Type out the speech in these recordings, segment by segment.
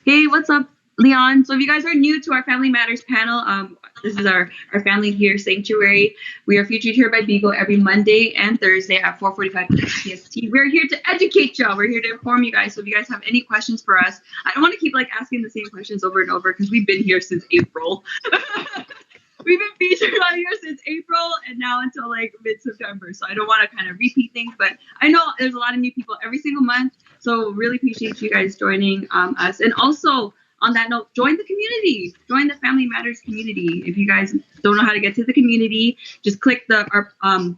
Hey, what's up, Leon? So if you guys are new to our Family Matters panel, this is our Family Here Sanctuary. We are featured here by BIGO every Monday and Thursday at 4:45 PST. We're here to educate y'all. We're here to inform you guys. So if you guys have any questions for us, I don't want to keep like asking the same questions over and over because we've been here since April. We've been featured on here since April and now until like mid-September. So I don't want to kind of repeat things, but I know there's a lot of new people every single month. So really appreciate you guys joining us. And also on that note, join the community, join the Family Matters community. If you guys don't know how to get to the community, just click my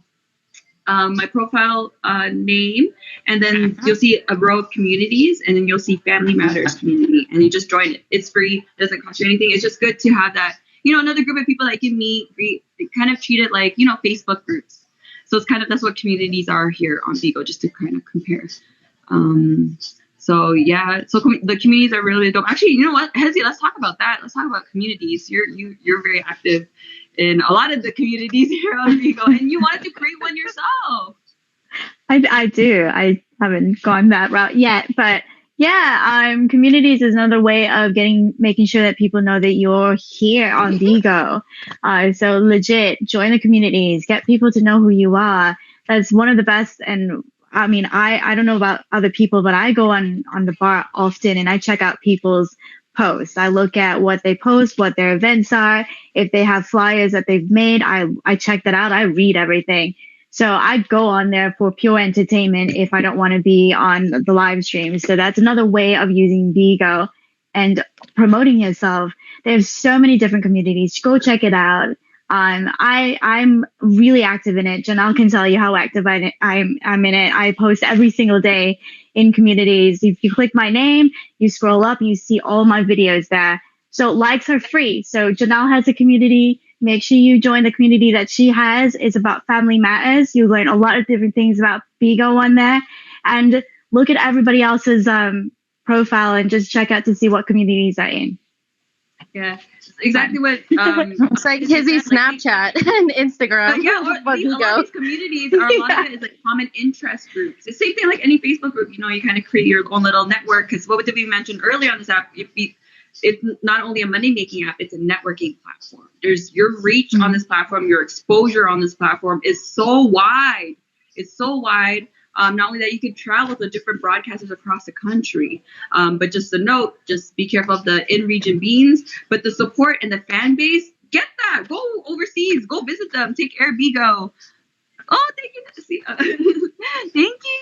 profile name, and then you'll see a row of communities, and then you'll see Family Matters community, and you just join it. It's free, doesn't cost you anything. It's just good to have that, another group of people that can meet, kind of treat it like, Facebook groups. So it's kind of, that's what communities are here on BIGO, just to kind of compare. So yeah, so the communities are really dope. Actually, you know what, Hezi, let's talk about that. Let's talk about communities. You're very active in a lot of the communities here on BIGO, and you wanted to create one yourself. I do. I haven't gone that route yet, but yeah, communities is another way of making sure that people know that you're here on BIGO. So legit, join the communities, get people to know who you are. That's one of the best. And I mean, I don't know about other people, but I go on the bar often and I check out people's posts. I look at what they post, what their events are. If they have flyers that they've made, I check that out. I read everything. So I go on there for pure entertainment if I don't want to be on the live stream. So that's another way of using BIGO and promoting yourself. There's so many different communities. Go check it out. I'm really active in it. Janelle can tell you how active I'm in it. I post every single day in communities. If you click my name, you scroll up, you see all my videos there. So likes are free. So Janelle has a community. Make sure you join the community that she has. It's about Family Matters. You learn a lot of different things about BIGO on there. And look at everybody else's profile and just check out to see what communities are in. Yeah, exactly what. It's like Hizzy's Snapchat and Instagram. Yeah, a lot of these communities are a lot of it is like common interest groups. The same thing like any Facebook group. You kind of create your own little network. Because what did we mention earlier on this app? It's not only a money-making app, it's a networking platform. There's your reach on this platform, your exposure on this platform is so wide. It's so wide. Not only that, you could travel to different broadcasters across the country, but just a note, just be careful of the in-region beans. But the support and the fan base, get that. Go overseas. Go visit them. Take Air BIGO. Oh, thank you. Thank you.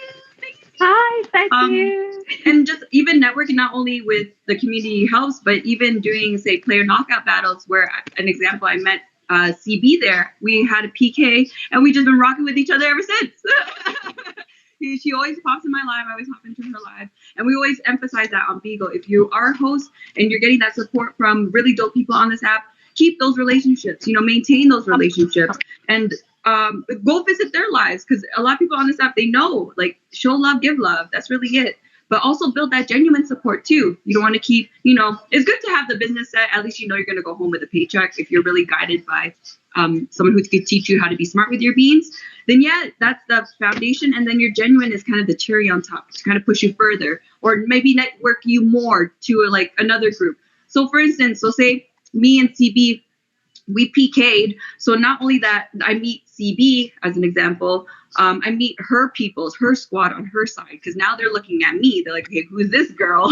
Hi, thank you. And just even networking not only with the community helps, but even doing, say, player knockout battles, where an example, I met CB there. We had a PK, and we just been rocking with each other ever since. She always pops in my live. I always hop into her live. And we always emphasize that on BIGO. If you are a host and you're getting that support from really dope people on this app, keep those relationships, maintain those relationships. And go visit their lives, because a lot of people on this app, they know, like, show love, give love. That's really it. But also build that genuine support too. You don't want to keep, it's good to have the business set. At least you're going to go home with a paycheck. If you're really guided by someone who could teach you how to be smart with your beans, then yeah, that's the foundation. And then your genuine is kind of the cherry on top to kind of push you further, or maybe network you more to like another group. So for instance, say me and CB, we PK'd. So not only that, I meet CB as an example, I meet her her squad on her side, because now they're looking at me. They're like, okay, who's this girl?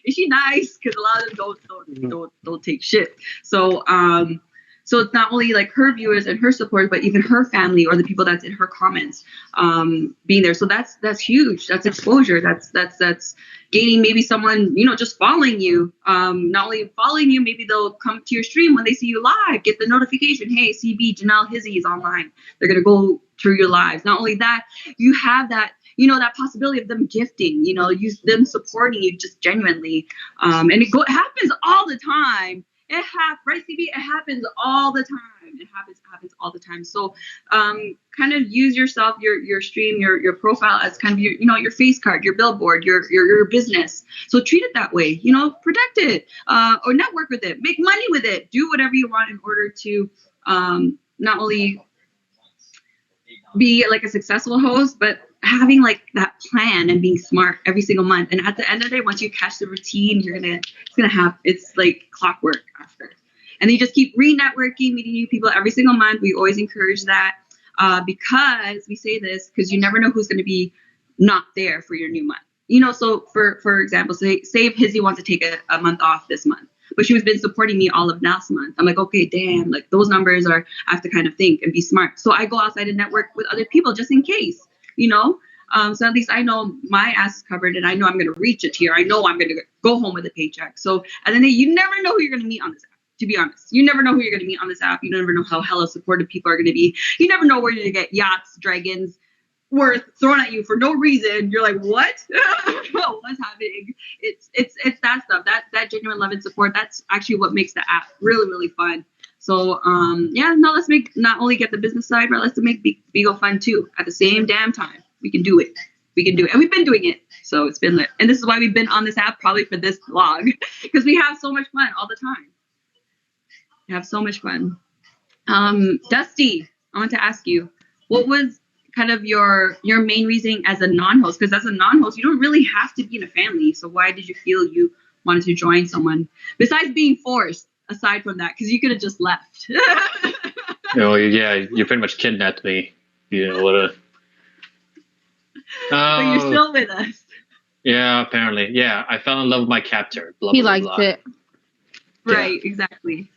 Is she nice? Because a lot of them don't take shit. So so it's not only like her viewers and her support, but even her family or the people that's in her comments being there. So that's huge. That's exposure. That's gaining maybe someone, just following you. Not only following you, maybe they'll come to your stream when they see you live, get the notification. Hey, CB, Janelle, Hizzy is online. They're going to go through your lives. Not only that, you have that, that possibility of them gifting, them supporting you just genuinely. And it happens all the time. Right, CB? It happens all the time. It happens all the time. So kind of use yourself, your stream, your profile as kind of your face card, your billboard, your business. So treat it that way, protect it, or network with it, make money with it, do whatever you want in order to not only be like a successful host, but having like that plan and being smart every single month. And at the end of the day, once you catch the routine, it's like clockwork after. And you just keep re-networking, meeting new people every single month. We always encourage that because we say this because you never know who's going to be not there for your new month. So for example, say if Hizzy wants to take a month off this month, but she's been supporting me all of last month. I'm like, okay, damn, like those numbers I have to kind of think and be smart. So I go outside and network with other people just in case, so at least I know my ass is covered and I know I'm going to reach a tier. I know I'm going to go home with a paycheck. So and then you never know who you're going to meet on this app. To be honest, you never know who you're going to meet on this app. You never know how hella supportive people are going to be. You never know where you're going to get yachts, dragons, worth thrown at you for no reason. You're like, what? What's happening? It's that stuff, that genuine love and support. That's actually what makes the app really, really fun. So let's not only get the business side, but let's make BIGO fun too at the same damn time. We can do it. And we've been doing it. So it's been lit. And this is why we've been on this app probably for this vlog, because we have so much fun all the time. We have so much fun. Dusty, I want to ask you, what was kind of your main reason as a non-host? Because as a non-host, you don't really have to be in a family. So why did you feel you wanted to join someone besides being forced? Aside from that, because you could have just left. Oh yeah, you pretty much kidnapped me. What but you're still with us. Yeah, apparently. Yeah, I fell in love with my captor. Blah, He blah, liked blah. it. Right, exactly.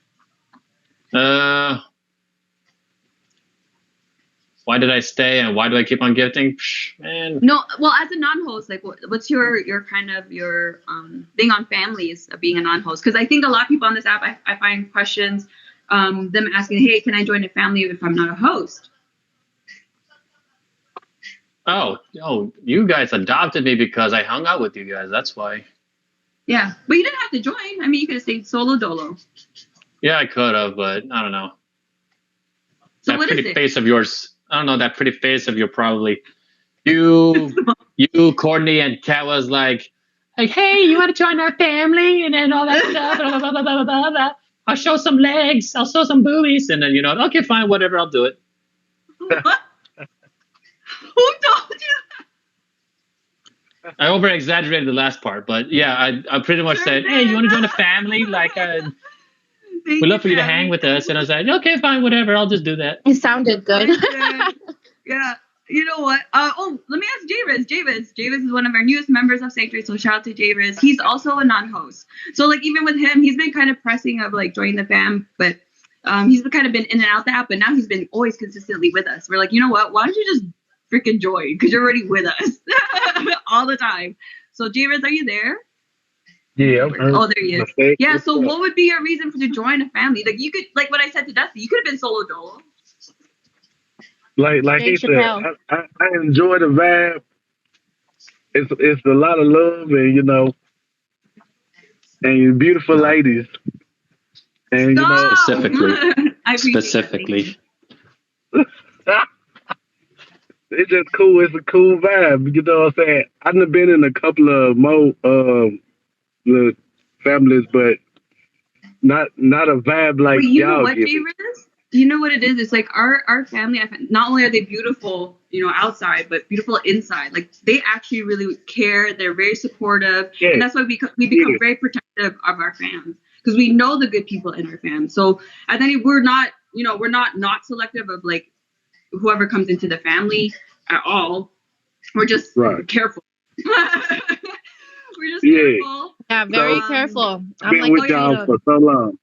Why did I stay and why do I keep on gifting? Man. No, well, as a non-host, like, what's your kind of your thing on families of being a non-host? Because I think a lot of people on this app, I find questions, them asking, hey, can I join a family if I'm not a host? Oh, you guys adopted me because I hung out with you guys. That's why. Yeah, but you didn't have to join. I mean, you could have stayed solo dolo. Yeah, I could have, but I don't know. So that what pretty is it? face of yours. I don't know, that pretty face of yours probably. You, Courtney, and Kat was like, hey, you want to join our family? And then all that stuff. Blah, blah, blah, blah, blah, blah. I'll show some legs. I'll show some boobies. And then, okay, fine, whatever, I'll do it. What? Who told you? I over-exaggerated the last part, but yeah, I pretty much said, hey, you want to join a family? Like, we'd love for you to hang with us. And I was like, okay, fine, whatever, I'll just do that. It sounded good. Yeah. You know what? Let me ask Javis. Javis is one of our newest members of Sanctuary, so shout out to Javis. He's also a non-host. So like even with him, he's been kind of pressing of like joining the fam, but he's kind of been in and out the app, but now he's been always consistently with us. We're like, you know what? Why don't you just freaking join? Because you're already with us all the time. So Javis, are you there? Yeah. Oh, there he is. Yeah. So what would be your reason to join a family? Like you could, like what I said to Dusty, you could have been solo dolo. Like he said, I enjoy the vibe. It's a lot of love and beautiful ladies. And Specifically. It's just cool. It's a cool vibe. You know what I'm saying? I've been in a couple of more families, but not a vibe like y'all give it. You know what it is? It's like our family, not only are they beautiful, outside, but beautiful inside. Like they actually really care. They're very supportive. Yeah. And that's why we become very protective of our fams because we know the good people in our fam. So I think we're not selective of like whoever comes into the family at all. We're just careful. We're just careful. Yeah, very careful. I'm been with y'all for so long.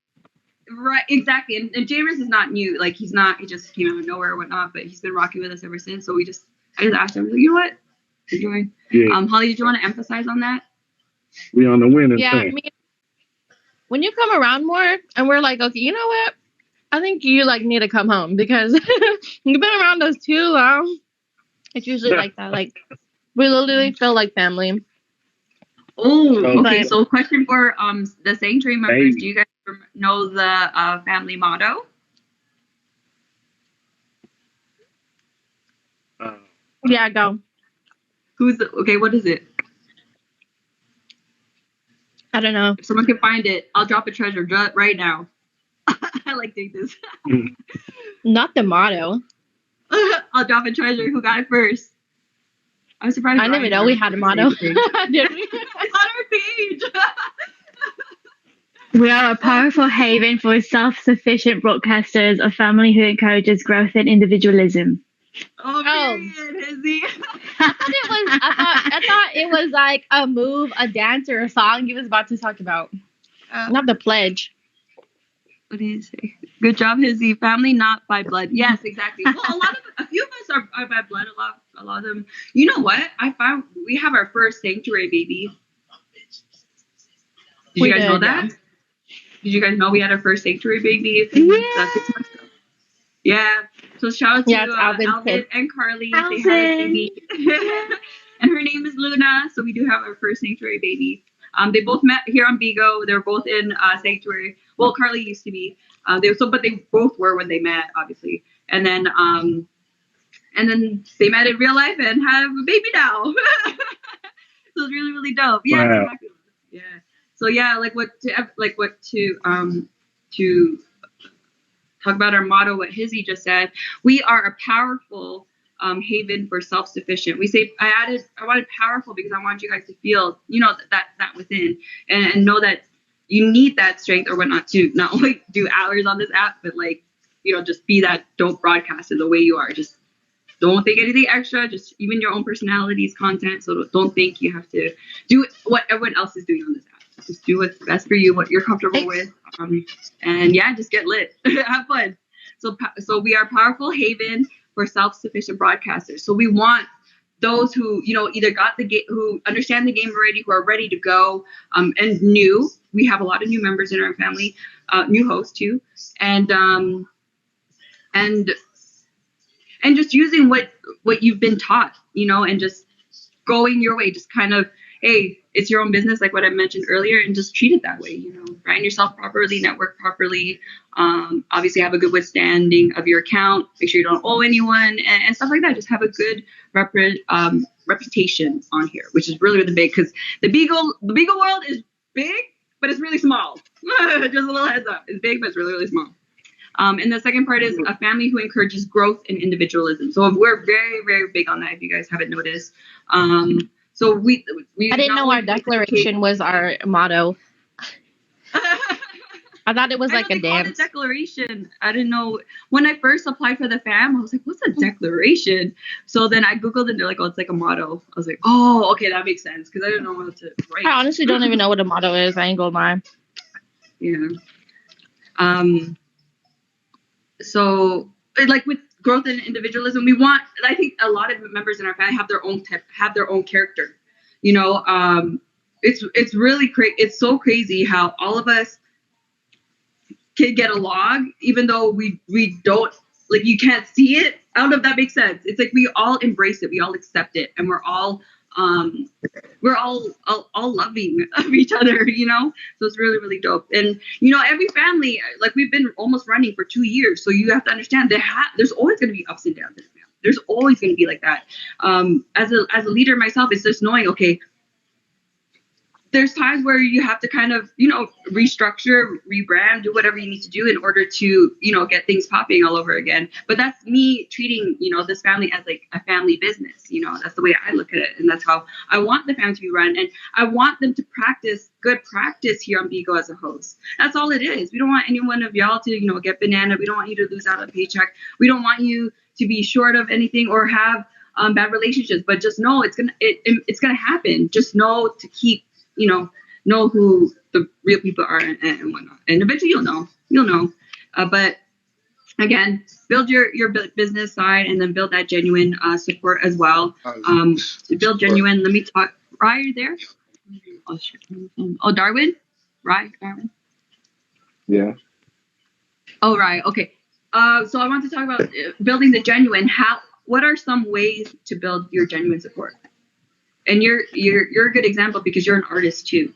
Right, exactly. And James is not new. Like he just came out of nowhere or whatnot, but he's been rocking with us ever since. So I just asked him, you know what? Enjoy. Yeah. Holly, did you want to emphasize on that? We on the winning team. I mean, when you come around more and we're like, okay, you know what? I think you like need to come home because you've been around us too long. It's usually like that. Like we literally feel like family. Oh, okay. So question for the Sanctuary members. Do you guys know the family motto? Yeah, go. Okay, what is it? I don't know. If someone can find it, I'll drop a treasure right now. I like doing this. Not the motto. I'll drop a treasure. Who got it first? I'm surprised. I didn't even know we had a motto. Did we? It's on our page. We are a powerful haven for self-sufficient broadcasters, a family who encourages growth and individualism. Oh, period, Izzy. I thought it was like a move, a dance, or a song you was about to talk about. Not the pledge. What do you say? Good job, Izzy. Family, not by blood. Yes, exactly. Well, a few of us are by blood. A lot of them. You know what? I found we have our first sanctuary baby. Did you guys know that? Yeah. Did you guys know we had our first sanctuary baby? Yeah. 6 months ago. Yeah. So shout out to Alvin and Carly. They had a baby. And her name is Luna. So we do have our first sanctuary baby. They both met here on BIGO. They're both in sanctuary. Well, Carly used to be. But they both were when they met, obviously. And then they met in real life and have a baby now. So it's really, really dope. Yeah, wow. Exactly. Yeah. So yeah, to talk about our motto, what Hizzy just said, we are a powerful haven for self-sufficient. We say I wanted powerful because I want you guys to feel, that within and know that you need that strength or whatnot to not only do hours on this app, but just be that dope broadcaster the way you are. Just don't think anything extra, just even your own personalities, content. So don't think you have to do what everyone else is doing on this app. Just do what's best for you, what you're comfortable with. And yeah, just get lit. Have fun. So we are a powerful haven for self-sufficient broadcasters. So we want those who, either got the game, who understand the game already, who are ready to go, and new. We have a lot of new members in our family, new hosts too. And just using what you've been taught, and just going your way, just kind of, hey, it's your own business, like what I mentioned earlier, and just treat it that way, brand yourself properly, network properly, obviously have a good withstanding of your account, make sure you don't owe anyone, and stuff like that. Just have a good reputation on here, which is really, really big, because the BIGO world is big, but it's really small. Just a little heads up. It's big, but it's really, really small. And the second part is a family who encourages growth and individualism. So we're very, very big on that, if you guys haven't noticed. So we I didn't know our declaration was our motto. I thought it was like a dance. Declaration. I didn't know. When I first applied for the fam, I was like, what's a declaration? So then I Googled it and they're like, oh, it's like a motto. I was like, oh, okay, that makes sense, because I didn't know what to write. I honestly don't even know what a motto is. I ain't gonna lie. Yeah. So like with growth and individualism, I think a lot of members in our family have their own character. It's really it's so crazy how all of us can get along, even though we don't, like, you can't see it. I don't know if that makes sense. It's like we all embrace it, we all accept it, and we're all loving of each other, so it's really, really dope. And every family, like, we've been almost running for 2 years, so you have to understand that there's always going to be ups and downs in the family. There's always going to be like that. As a leader myself, it's just knowing, okay, there's times where you have to kind of, restructure, rebrand, do whatever you need to do in order to, get things popping all over again. But that's me treating, this family as like a family business. That's the way I look at it. And that's how I want the family to be run. And I want them to practice good practice here on BIGO as a host. That's all it is. We don't want any one of y'all to, get banana. We don't want you to lose out on a paycheck. We don't want you to be short of anything or have bad relationships. But just know it's gonna happen. Just know to keep, know who the real people are and whatnot. And eventually you'll know. But again, build your business side and then build that genuine support as well. To build genuine, let me talk. Rye, are you there? Oh, Darwin? Rye, Darwin? Yeah. Oh, right. Okay. So I want to talk about building the genuine. What are some ways to build your genuine support? And you're a good example because you're an artist too.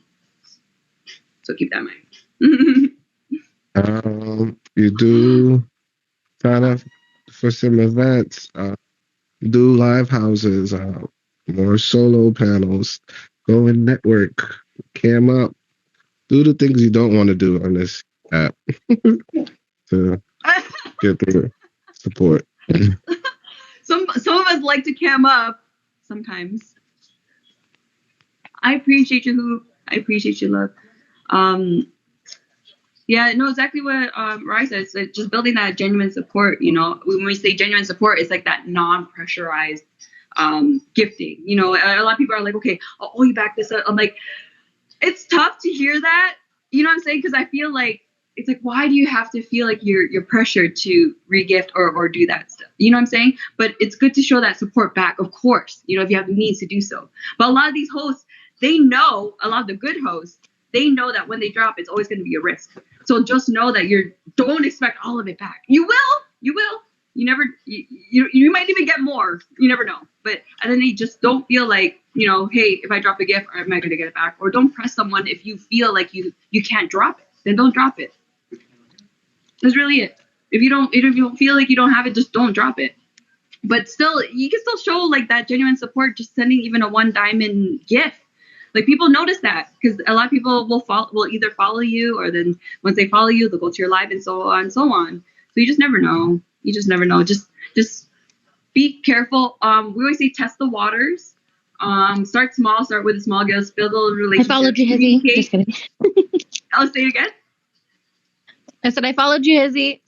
So keep that in mind. You do sign up for some events, do live houses, more solo panels, go and network, cam up, do the things you don't want to do on this app to get the support. some of us like to cam up sometimes. I appreciate you, Hoop. I appreciate you, love. Yeah, no, exactly what Rai says. It's just building that genuine support. You know, when we say genuine support, it's like that non-pressurized gifting. You know, a lot of people are like, okay, I'll owe you back this. I'm like, it's tough to hear that. You know what I'm saying? Because I feel like it's like, why do you have to feel like you're pressured to regift or do that stuff? You know what I'm saying? But it's good to show that support back, of course. You know, if you have the means to do so. But a lot of these hosts, they know, a lot of the good hosts, they know that when they drop, it's always going to be a risk. So just know that don't expect all of it back. You will. You never, you might even get more. You never know. But and then they just don't feel like, you know, hey, if I drop a gift, am I going to get it back? Or don't press someone if you feel like you can't drop it. Then don't drop it. That's really it. If you don't feel like you don't have it, just don't drop it. But still, you can still show like that genuine support, just sending even a $1 diamond gift. Like people notice that because a lot of people will either follow you or then once they follow you, they'll go to your live and so on and so on. So you just never know. You just never know. Just be careful. We always say test the waters. Start small. Start with a small gift. Build a relationship. I followed you, Hizzy. Just kidding. I'll say it again. I said I followed you, Hizzy.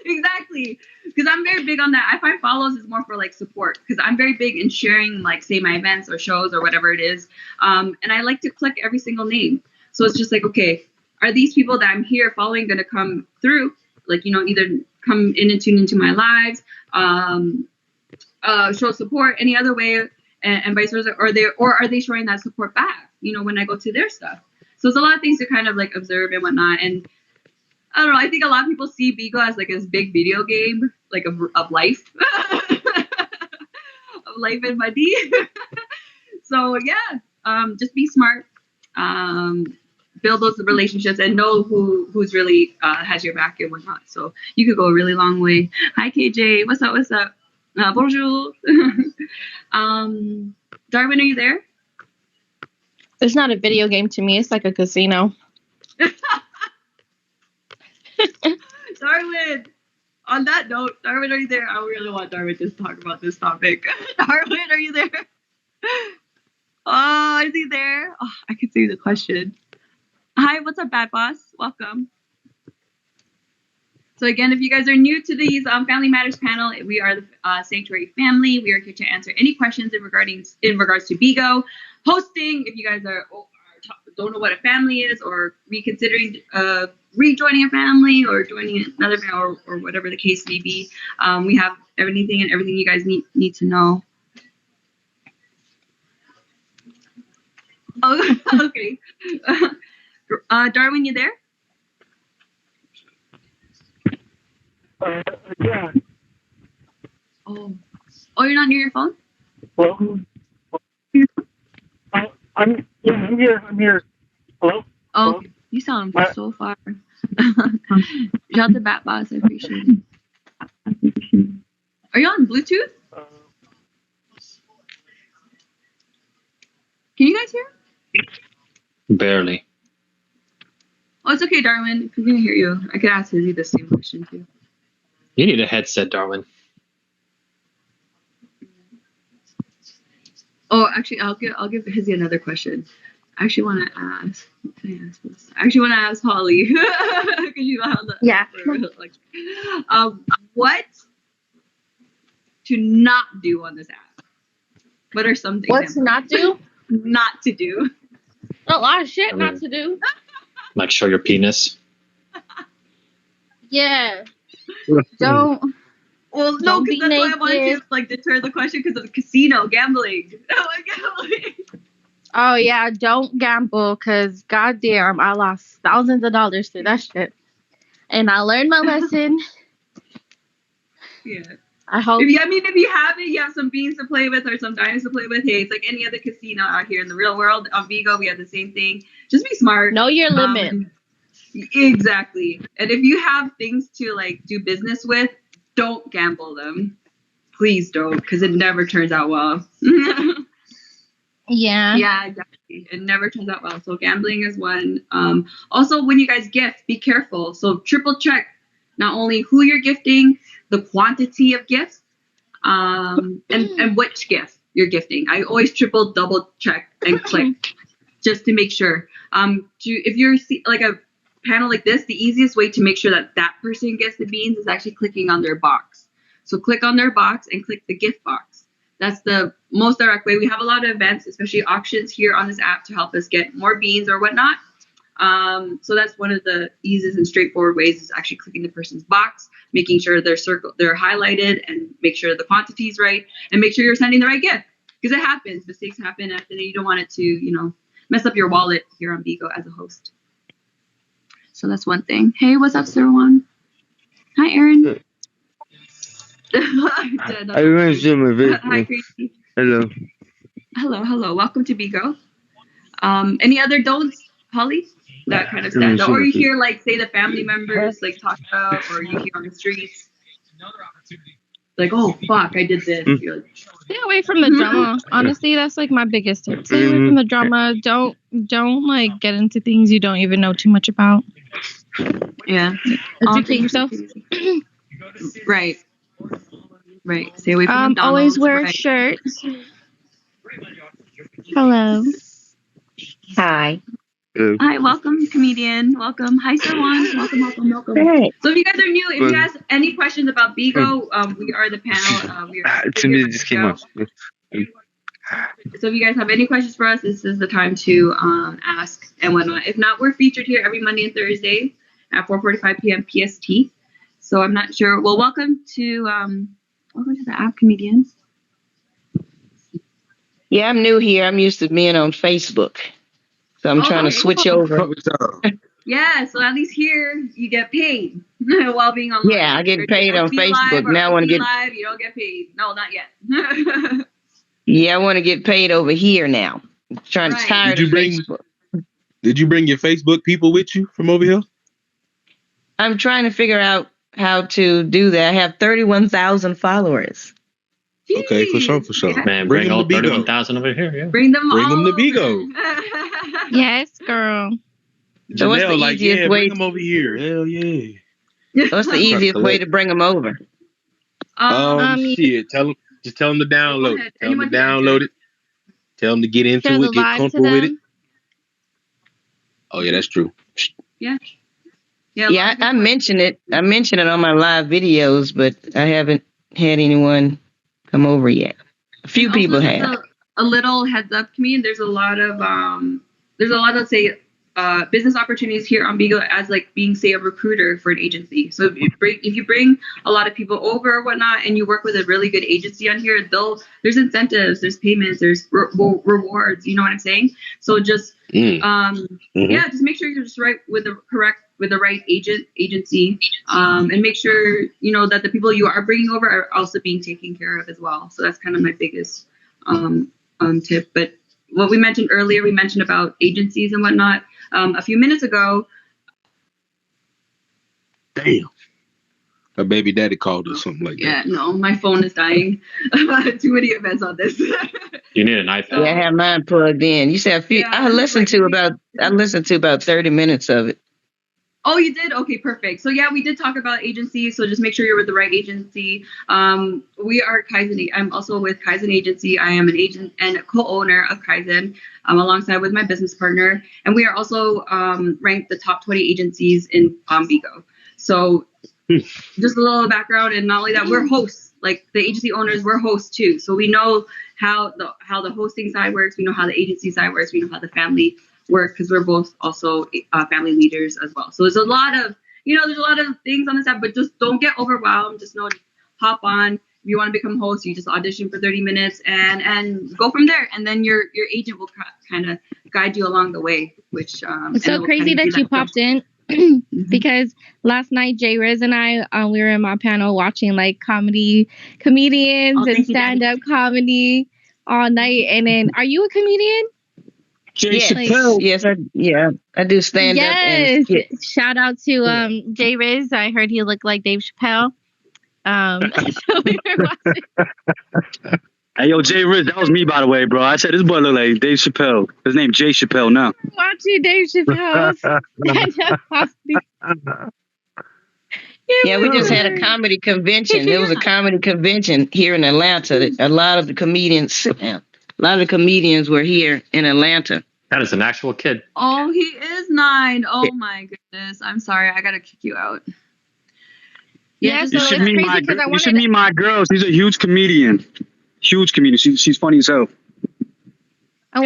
Exactly. Because I'm very big on that. I find follows is more for like support because I'm very big in sharing like say my events or shows or whatever it is. And I like to click every single name. So it's just like, okay, are these people that I'm here following going to come through? Like, you know, either come in and tune into my lives, show support any other way and vice versa. Or are they showing that support back, you know, when I go to their stuff? So it's a lot of things to kind of like observe and whatnot. And I don't know. I think a lot of people see BIGO as like this big video game, like of life, of life and money. So yeah, just be smart, build those relationships, and know who's really has your back and whatnot. So you could go a really long way. Hi KJ, what's up? What's up? Bonjour. Darwin, are you there? It's not a video game to me. It's like a casino. Darwin, on that note, Darwin, are you there? I really want Darwin to talk about this topic. Darwin, are you there? Oh, is he there? Oh, I can see the question. Hi, what's up, Bad Boss? Welcome. So again, if you guys are new to these Family Matters panel, we are the Sanctuary family. We are here to answer any questions in regards to BIGO hosting. If you guys don't know what a family is, or reconsidering rejoining a family, or joining another family, or whatever the case may be, we have everything you guys need to know. Oh, okay. Darwin, you there? Yeah. Oh, you're not near your phone? Well, I'm here. Hello? Oh, Hello? you sound so far. Shout out to Bat Boss, I appreciate it. Are you on Bluetooth? Can you guys hear? Barely. Oh, it's okay, Darwin. If we can hear you, I could ask Izzy the same question too. You need a headset, Darwin. Oh, actually, I'll give Izzy another question. I actually want to ask. Can I ask this? I actually want to ask Holly because you know Yeah. like, what to not do on this app? What are some things? What to not do? Not to do. A lot of shit not to do. Like show your penis. Yeah. Don't. Well, no, Don't because be that's why I wanted to naked. like deter the question because of the casino gambling. Oh yeah, don't gamble, cause goddamn, I lost thousands of dollars to that shit, and I learned my lesson. Yeah. I hope. If you have it, you have some beans to play with or some diamonds to play with. Hey, it's like any other casino out here in the real world. On BIGO, we have the same thing. Just be smart. Know your limit. Exactly. And if you have things to like do business with, don't gamble them. Please don't, because it never turns out well. Yeah. Yeah, exactly. It never turns out well. So gambling is one. Also, when you guys gift, be careful. So triple check. not only who you're gifting, the quantity of gifts, and which gift you're gifting. I always triple double check and click just to make sure. If you're like a panel like this, the easiest way to make sure that that person gets the beans is actually clicking on their box. So click on their box and click the gift box. That's the most direct way. We have a lot of events, especially auctions here on this app to help us get more beans or whatnot. So that's one of the easiest and straightforward ways is actually clicking the person's box, making sure they're highlighted, and make sure the quantity is right, and make sure you're sending the right gift, because it happens. Mistakes happen, and you don't want it to, mess up your wallet here on BIGO as a host. So that's one thing. Hey, what's up, Sir Juan? Hi, Aaron. Everyone's doing my video. Hi, Gracie. Hello. Hello. Welcome to BIGO. Any other don'ts, Holly? That kind of stuff. Or you hear, like, say the family members, like, talk about, or you hear on the streets. Like, oh, fuck, I did this. You're like, stay away from the drama. Honestly, that's, like, my biggest tip. Stay away from the drama. Don't, like, get into things you don't even know too much about. Yeah. Educate yourself. Right. Stay away from McDonald's. Always wear a shirt. Hello. Hi. Hi, welcome, comedian. Welcome. Hi, Sir Juan. Welcome. Hey. So if you guys are new, if you guys have any questions about BIGO, we are the panel. Timmy just came up. So if you guys have any questions for us, this is the time to ask and whatnot. If not, we're featured here every Monday and Thursday at 4:45 p.m. PST. So I'm not sure. Well, welcome to the app, comedian. Yeah, I'm new here. I'm used to being on Facebook. So I'm trying to switch over. Yeah, so at least here you get paid while being online. Yeah, I get paid on Facebook. Now I want to get live. You don't get paid. No, not yet. Yeah, I want to get paid over here now. I'm trying to tired of Facebook. Did you bring your Facebook people with you from over here? I'm trying to figure out how to do that. I have 31,000 followers. Jeez. Okay, for sure. Yeah. Man, bring all 31,000 over here. Yeah. Bring them to BIGO. Yes, girl. So what's the easiest way? Bring them over here. Hell yeah. What's the easiest way to bring them over? Shit. Just tell them to download it. Tell them to download it. Tell them to get into it, get comfortable with it. Oh yeah, that's true. Yeah. Yeah, I mention it. I mention it on my live videos, but I haven't had anyone come over yet. A few people have. A little heads up, comedian. There's a lot of say business opportunities here on BIGO as like being, say, a recruiter for an agency. So if you bring a lot of people over or whatnot, and you work with a really good agency on here, there's incentives, there's payments, there's rewards. You know what I'm saying? So just just make sure you're just right with the right agency, and make sure that the people you are bringing over are also being taken care of as well. So that's kind of my biggest tip. But what we mentioned earlier, we mentioned about agencies and whatnot a few minutes ago. Damn. A baby daddy called or something like that. Yeah, no, my phone is dying. Too many events on this. You need an iPhone. Yeah, I have mine plugged in. You said a few. I listened to about 30 minutes of it. Oh, you did? Okay, perfect. So yeah, we did talk about agencies. So just make sure you're with the right agency. We are Kaizen. I'm also with Kaizen Agency. I am an agent and a co-owner of Kaizen, alongside with my business partner. And we are also ranked the top 20 agencies in BIGO. So just a little background, and not only that, we're hosts. Like the agency owners, we're hosts too. So we know how the hosting side works. We know how the agency side works. We know how the family work, because we're both also family leaders as well. So there's a lot of things on this app, but just don't get overwhelmed. Just hop on. If you want to become host, you just audition for 30 minutes and go from there. And then your agent will kind of guide you along the way, which it's so crazy that you popped in. Because last night Jay Riz and I we were in my panel watching like comedians and stand-up comedy all night. And then, are you a comedian? Yes, I do stand up. Yes, shout out to Jay Riz. I heard he looked like Dave Chappelle. So we were watching. Hey, yo, Jay Riz, that was me, by the way, bro. I said this boy look like Dave Chappelle. His name Jay Chappelle now. Watching Dave Chappelle. Yeah, we just had a comedy convention. There was a comedy convention here in Atlanta. A lot of the comedians were here in Atlanta. That is an actual kid. Oh, he is 9. Oh my goodness. I'm sorry. I gotta kick you out. Yeah, so You should it's meet crazy because I you wanted should meet my girl. She's a huge comedian. Huge comedian. She's funny as hell. I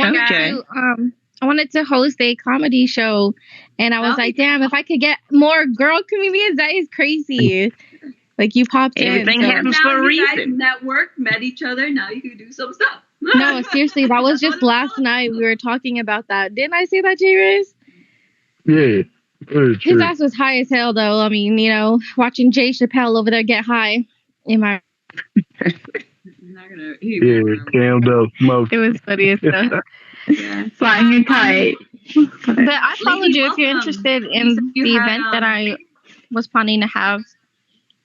wanted to host a comedy show, and I was like, damn, if I could get more girl comedians, that is crazy. Like, you popped Everything in. happens for a You guys reason. networked, met each other. Now you can do some stuff. No, seriously, that was just last night. We were talking about that. Didn't I say that, J-Riz? Yeah. Very His true. ass was high as hell, though. I mean, you know, watching Jay Chappelle over there get high. Yeah, cammed up, smoked. It was funny as hell. Flying a kite. But I followed you if you're welcome. interested in You the had, event that I was planning to have.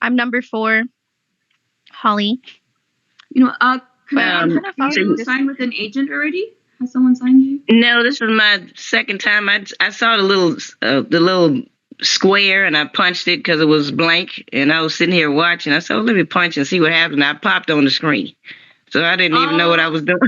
I'm number 4, Holly. You know, Camille, have you signed with an agent already? Has someone signed you? No, this was my second time. I saw the little square and I punched it because it was blank, and I was sitting here watching. I said, let me punch and see what happens. And I popped on the screen, so I didn't even know what I was doing.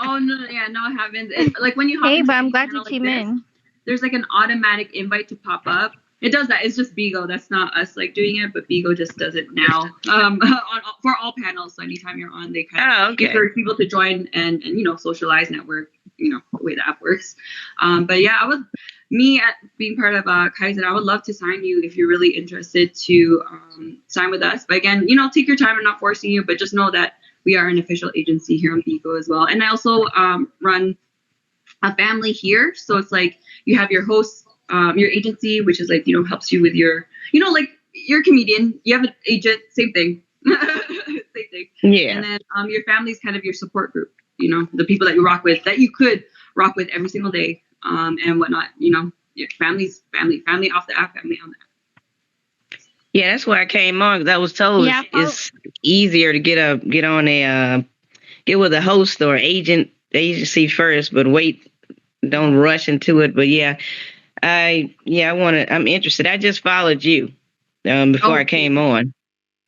Oh no, yeah, no, I haven't. Like when you hop Hey, into but I'm a glad channel you like came this, in. there's like an automatic invite to pop up. It does that. It's just BIGO. That's not us like doing it, but BIGO just does it now. For all panels. So anytime you're on, they kind of encourage people to join and you know, socialize, network. You know, the way the app works. But yeah, being part of Kaizen, I would love to sign you if you're really interested to sign with us. But again, you know, take your time. I'm not forcing you, but just know that we are an official agency here on BIGO as well. And I also run a family here. So it's like you have your host, your agency, which is like, you know, helps you with your, you know, like you're a comedian, you have an agent, same thing. Same thing. Yeah. And then your family's kind of your support group, you know, the people that you rock with, that you could rock with every single day, and whatnot, you know, your family off the app, family on the app. Yeah, that's why I came on, because I was told it's easier to get with a host or agency first, but don't rush into it. But I'm interested. I just followed you before I came on.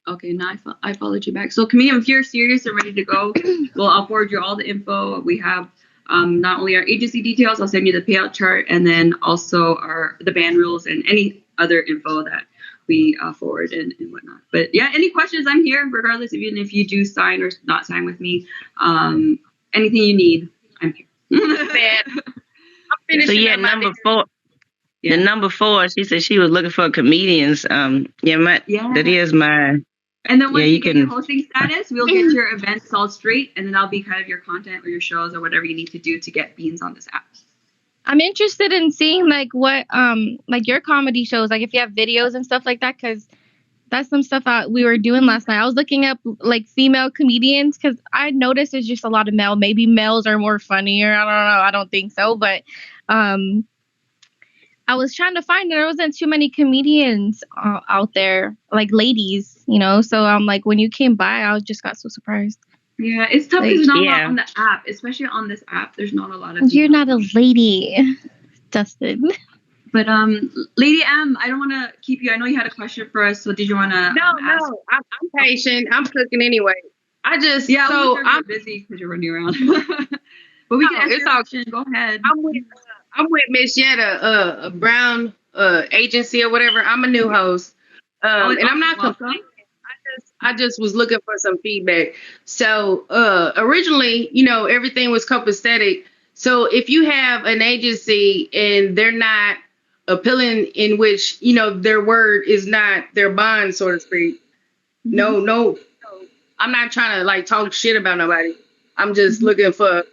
Okay, now I followed you back. So, Camille, if you're serious and ready to go, I'll forward you all the info. We have not only our agency details, I'll send you the payout chart, and then also the band rules and any other info that we forward and whatnot. But yeah, any questions, I'm here, regardless, even if you do sign or not sign with me. Anything you need, I'm here. So yeah, number 4. Yeah. The number 4, she said she was looking for comedians. That is my. And then once you get your hosting status, we'll get your events all straight, and then that'll be kind of your content or your shows or whatever you need to do to get beans on this app. I'm interested in seeing like what like your comedy shows, like if you have videos and stuff like that, because that's some stuff we were doing last night. I was looking up like female comedians because I noticed there's just a lot of male. Maybe males are more funnier. I don't know. I don't think so, but I was trying to find there wasn't too many comedians out there, like ladies, you know. So I'm like, when you came by, I just got so surprised. Yeah, it's tough. There's not a lot on the app, especially on this app. There's not a lot of. You're not a lady, Dustin. But Lady M, I don't want to keep you. I know you had a question for us. So did you want to? No, I'm patient. I'm cooking anyway. I'm busy because you're running around. But we can answer your question. Go ahead. I'm with Miss Yetta, a Brown agency or whatever. I'm a new host, and I'm not complaining. I just was looking for some feedback. So originally, you know, everything was copacetic. So if you have an agency and they're not appealing, in which, you know, their word is not their bond, so to speak. No, I'm not trying to like talk shit about nobody. I'm just looking for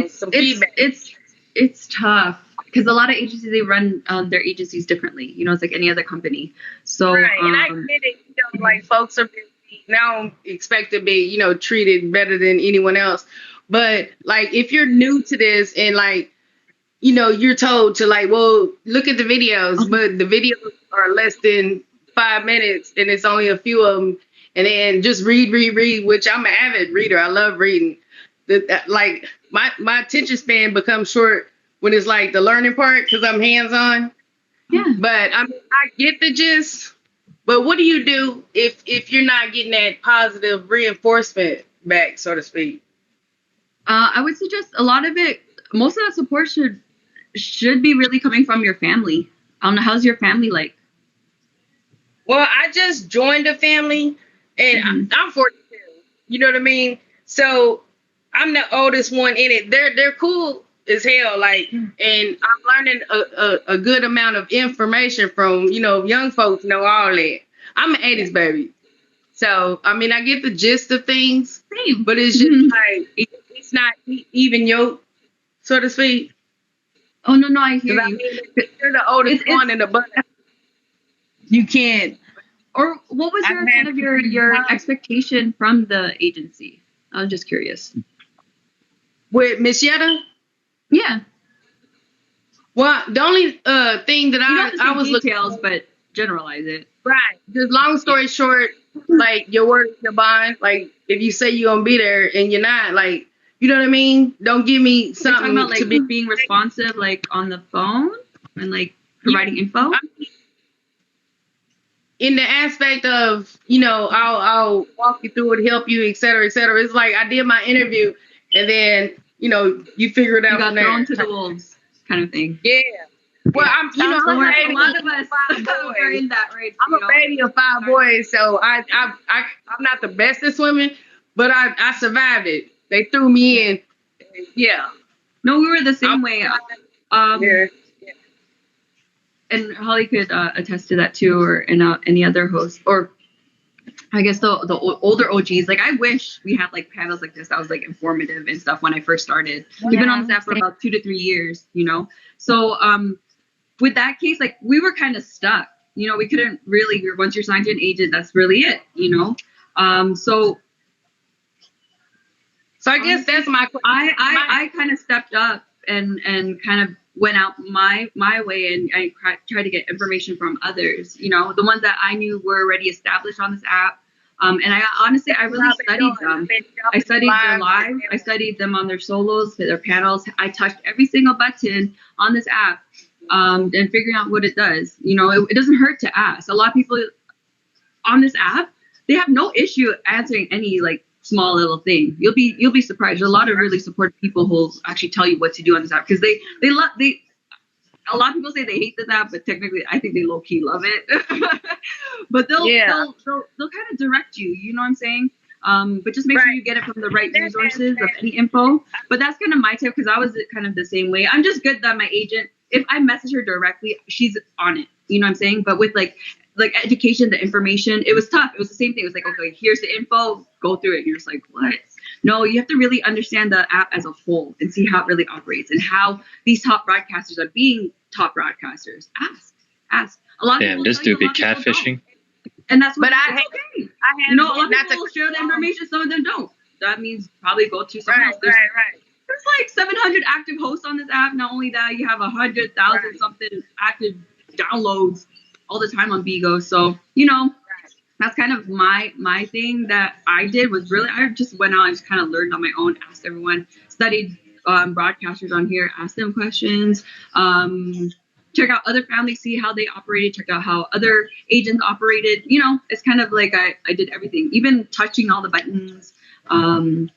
some feedback. It's tough because a lot of agencies, they run their agencies differently. You know, it's like any other company. So right, and I get it. You know, like folks are busy. Now expect to be, you know, treated better than anyone else. But like, if you're new to this and like, you know, you're told to like, well, look at the videos, but the videos are less than 5 minutes and it's only a few of them. And then just read, which I'm an avid reader. I love reading. Like my attention span becomes short when it's like the learning part because I'm hands on. Yeah. But I get the gist. But what do you do if you're not getting that positive reinforcement back, so to speak? I would suggest a lot of it. Most of that support should be really coming from your family. I don't know, how's your family like? Well, I just joined a family, and I'm 42. You know what I mean? So I'm the oldest one in it. They're cool as hell. Like, and I'm learning a good amount of information from young folks know all that. I'm an 80s baby, so I mean I get the gist of things, but it's just like it's not even yoke, so to speak. Oh no, I hear you. I mean, if you're the oldest one in the bunch, you can't. Or what was your kind of your expectation from the agency? I was just curious. With Miss Yetta? Yeah. Well, the only thing that I was details, looking but generalize it. Right. Just long story short, like your word is your bond. Like if you say you're gonna be there and you're not, like you know what I mean? Don't give me something about, like, to be being responsive, like on the phone and like providing info. In the aspect of, I'll walk you through it, help you, et cetera, et cetera. It's like I did my interview and then, you figure it out. You got from there. thrown to the wolves kind of thing. Yeah. Well, I'm, I'm a baby. A lot of us are in that, right? I'm a baby of 5 boys, so I'm not the best at swimming, but I survived it. They threw me in. Yeah. No, we were the same way. Yeah. And Holly could attest to that too, or any other host, or I guess the older OGs. Like I wish we had like panels like this that was like informative and stuff when I first started. Yeah. We've been on staff for about 2 to 3 years, So with that case, like we were kind of stuck. We couldn't really. Once you're signed to an agent, that's really it. So I guess that's my. I kind of stepped up and kind of went out my way, and I tried to get information from others, the ones that I knew were already established on this app. And I honestly, I really studied them. I studied their live. I studied them on their solos, their panels. I touched every single button on this app, and figuring out what it does. It doesn't hurt to ask. A lot of people on this app, they have no issue answering any like small little thing. You'll be surprised. There's a lot of really supportive people who'll actually tell you what to do on this app because they a lot of people say they hate this app, but technically I think they low key love it. But they'll kind of direct you. You know what I'm saying? But just make sure you get it from the right resources of any info. But that's kind of my tip because I was kind of the same way. I'm just good that my agent, if I message her directly, she's on it. You know what I'm saying? But with like education, the information, it was tough. It was the same thing. It was like, okay, here's the info, go through it. And you're just like, what? No, you have to really understand the app as a whole and see how it really operates and how these top broadcasters are being top broadcasters. Ask. A lot of people this dude be catfishing. And that's what a lot of people share the information, some of them don't. That means probably go to someone else. There's like 700 active hosts on this app. Not only that, you have 100,000 something active downloads all the time on BIGO. So, that's kind of my thing that I did was really, I just went out and just kind of learned on my own, asked everyone, studied broadcasters on here, asked them questions, check out other families, see how they operated, check out how other agents operated. It's kind of like I did everything, even touching all the buttons. I've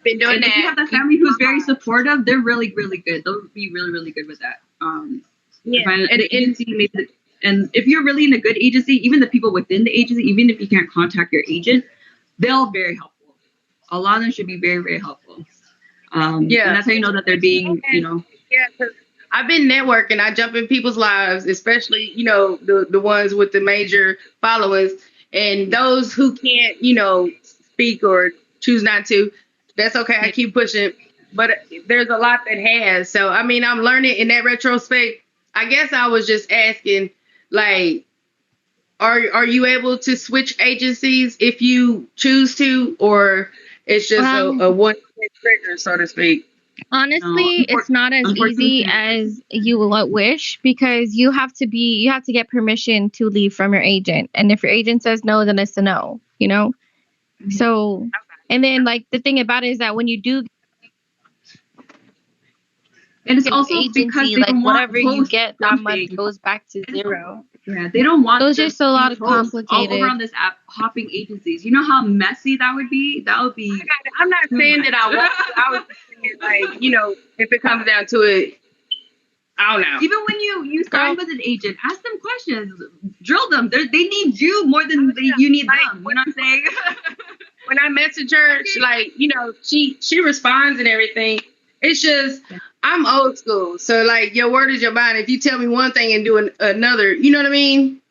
been doing that. If you have that family who's very supportive, they're really, really good. They'll be really, really good with that. The agency maybe. And if you're really in a good agency, even the people within the agency, even if you can't contact your agent, they'll be very helpful. A lot of them should be very, very helpful. And that's how you know that they're being, Yeah, because I've been networking. I jump in people's lives, especially, the ones with the major followers. And those who can't, speak or choose not to, that's okay. I keep pushing. But there's a lot that has. So, I mean, I'm learning in that retrospect. I guess I was just asking, like, are you able to switch agencies if you choose to, or it's just a one trigger, so to speak? Honestly, it's not as easy as you would wish because you have to get permission to leave from your agent, and if your agent says no, then it's a no. So, and then like the thing about it is that when you do. And it's also agency, because they like don't whatever want you get that dumping. month goes back to zero. Yeah, they don't want There's just a lot of all complicated. over on this app hopping agencies. You know how messy that would be? That would be. I'm not saying that I want to. I was saying, like, you know, if it comes down to it, I don't know. Even when you sign with an agent, ask them questions, drill them. They need you more than you need them. You know what I'm saying? When I message her, she, like, you know, she responds and everything. It's just, I'm old school. So, like, your word is your bond. If you tell me one thing and do another, you know what I mean?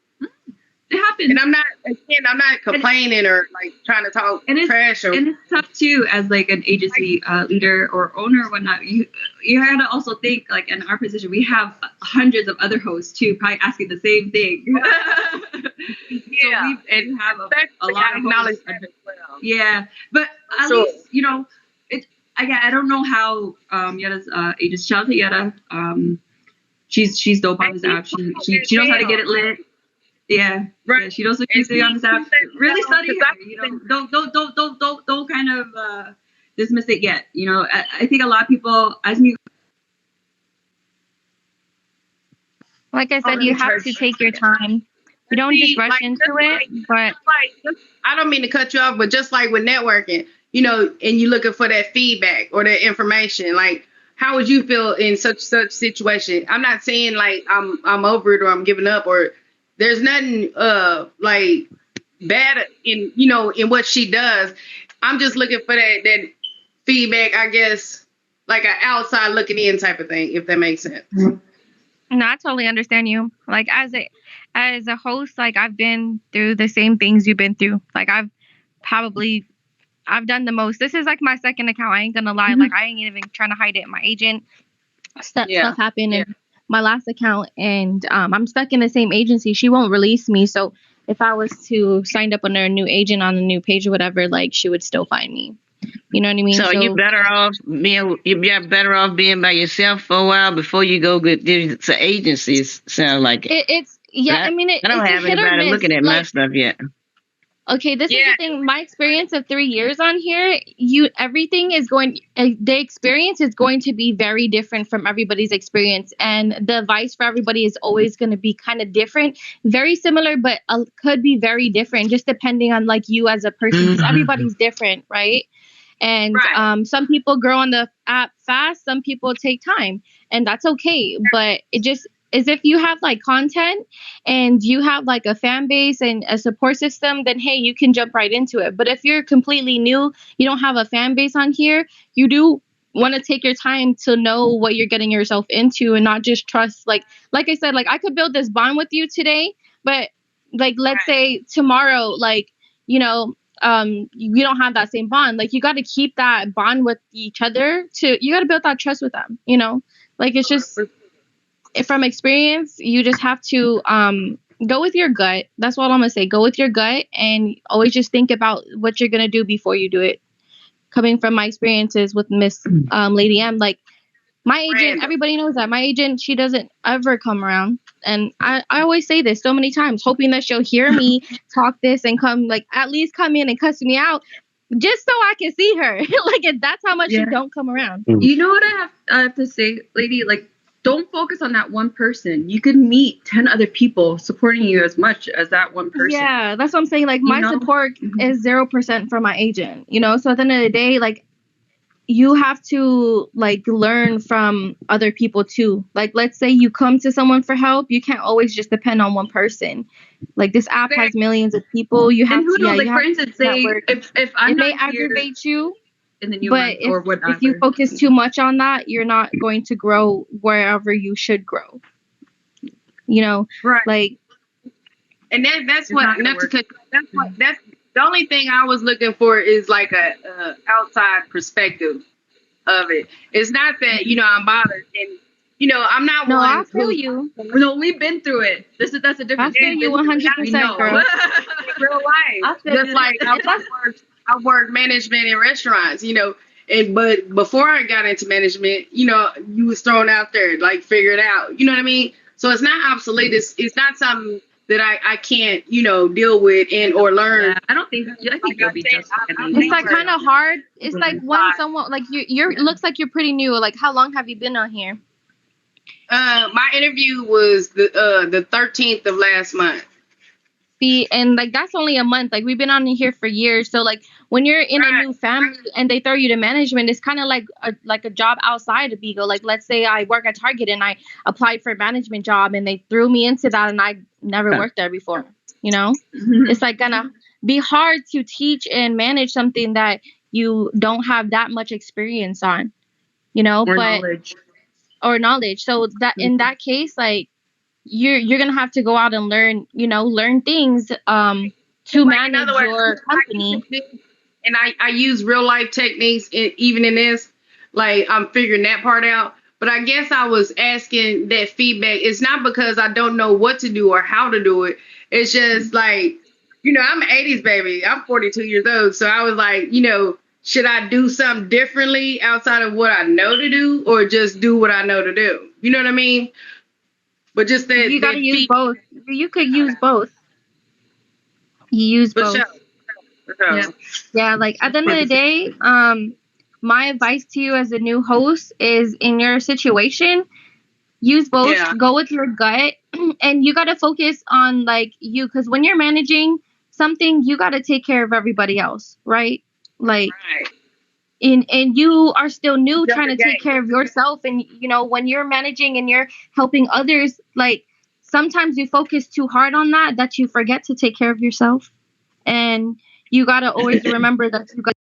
It happens. And I'm not complaining or, like, trying to talk trash. And it's tough, too, as, like, an agency leader or owner or whatnot. You got to also think, like, in our position, we have hundreds of other hosts, too, probably asking the same thing. Yeah. So we have a lot of hosts. Yeah. But at least, you know, I don't know how Yetta's agent. Shout out to Yetta. She's dope on this app. She knows how to get it lit. Yeah, right. Yeah, she knows what she's doing on this app. Really study her. You know, don't kind of dismiss it yet. You know, I think a lot of people, as new. Like I said, you have to take your time. You don't just rush into it. But I don't mean to cut you off, but just like with networking, you know, and you're looking for that feedback or that information, like, how would you feel in such situation? I'm not saying like I'm over it or I'm giving up, or there's nothing like bad in, you know, in what she does. I'm just looking for that feedback, I guess, like an outside looking in type of thing, if that makes sense. No, I totally understand you. Like, as a host, like, I've been through the same things you've been through. Like, I've done the most. This is like my second account. I ain't gonna lie. Like, I ain't even trying to hide it. My agent, stuff happened in my last account, and I'm stuck in the same agency. She won't release me. So if I was to sign up under a new agent on a new page or whatever, like, she would still find me. You know what I mean? So you're better off being by yourself for a while before you go get to agencies. Sound like it. It's I mean, I don't have anybody looking at my stuff yet. Okay, this is the thing. My experience of 3 years on here, everything is going. The experience is going to be very different from everybody's experience, and the advice for everybody is always going to be kind of different, very similar, but could be very different, just depending on like you as a person. 'Cause everybody's different, right? And some people grow on the app fast, some people take time, and that's okay. But it just is, if you have like content and you have like a fan base and a support system, then hey, you can jump right into it. But if you're completely new, you don't have a fan base on here, you do want to take your time to know what you're getting yourself into and not just trust. Like I said, like, I could build this bond with you today, but like, let's say tomorrow, like, you know, you don't have that same bond. Like, you got to keep that bond with each other you got to build that trust with them, you know, like, it's just from experience, you just have to go with your gut. That's what I'm gonna say. Go with your gut and always just think about what you're gonna do before you do it. Coming from my experiences with Miss Lady M, like, my agent, everybody knows that my agent, she doesn't ever come around, and I always say this so many times, hoping that she'll hear me talk this and come, like, at least come in and cuss me out just so I can see her. Like, that's how much she don't come around. You know what I have to say, lady? Like, don't focus on that one person. You could meet 10 other people supporting you as much as that one person. Yeah, that's what I'm saying. Like, my support is 0% from my agent, you know? So at the end of the day, like, you have to, like, learn from other people too. Like, let's say you come to someone for help. You can't always just depend on one person. Like, this app has millions of people. You have to, like, for instance, say, if I'm it not may aggravate you. In the new but if you focus too much on that, you're not going to grow wherever you should grow. You know, like, and that's the only thing I was looking for is like a outside perspective of it. It's not that, you know, I'm bothered, and you know, I'm not one. I feel you. No, we've been through it. That's a different. I feel you 100%, girl. Real life, just like I work management in restaurants, you know, but before I got into management, you know, you was thrown out there, like, figure it out. You know what I mean? So it's not obsolete. It's not something that I can't, you know, deal with or learn. Yeah, I think you'll be just fine. It's like kind of hard. It's like when someone, like, you're looks like you're pretty new. Like, how long have you been on here? My interview was the 13th of last month. See, and like that's only a month. Like we've been on here for years. So like when you're in a new family and they throw you to management, it's kind of like a job outside of BIGO. Like let's say I work at Target and I applied for a management job and they threw me into that and I never worked there before. You know, it's like gonna be hard to teach and manage something that you don't have that much experience on. You know, or knowledge. So that in that case, like you're gonna have to go out and learn things to manage your company. And I use real life techniques even in this. Like I'm figuring that part out. But I guess I was asking that feedback. It's not because I don't know what to do or how to do it. It's just like, I'm an 80s baby. I'm 42 years old. So I was like, should I do something differently outside of what I know to do or just do what I know to do? You know what I mean? But just that you gotta use both. You could use both. You use both. Sure. Yeah, like at the end of the day, my advice to you as a new host is in your situation, use both. Yeah. Go with your gut, and you gotta focus on like you, because when you're managing something, you gotta take care of everybody else, right? Like. Right. And you are still new trying to take care of yourself. And, when you're managing and you're helping others, like sometimes you focus too hard on that you forget to take care of yourself. And you got to always remember that you got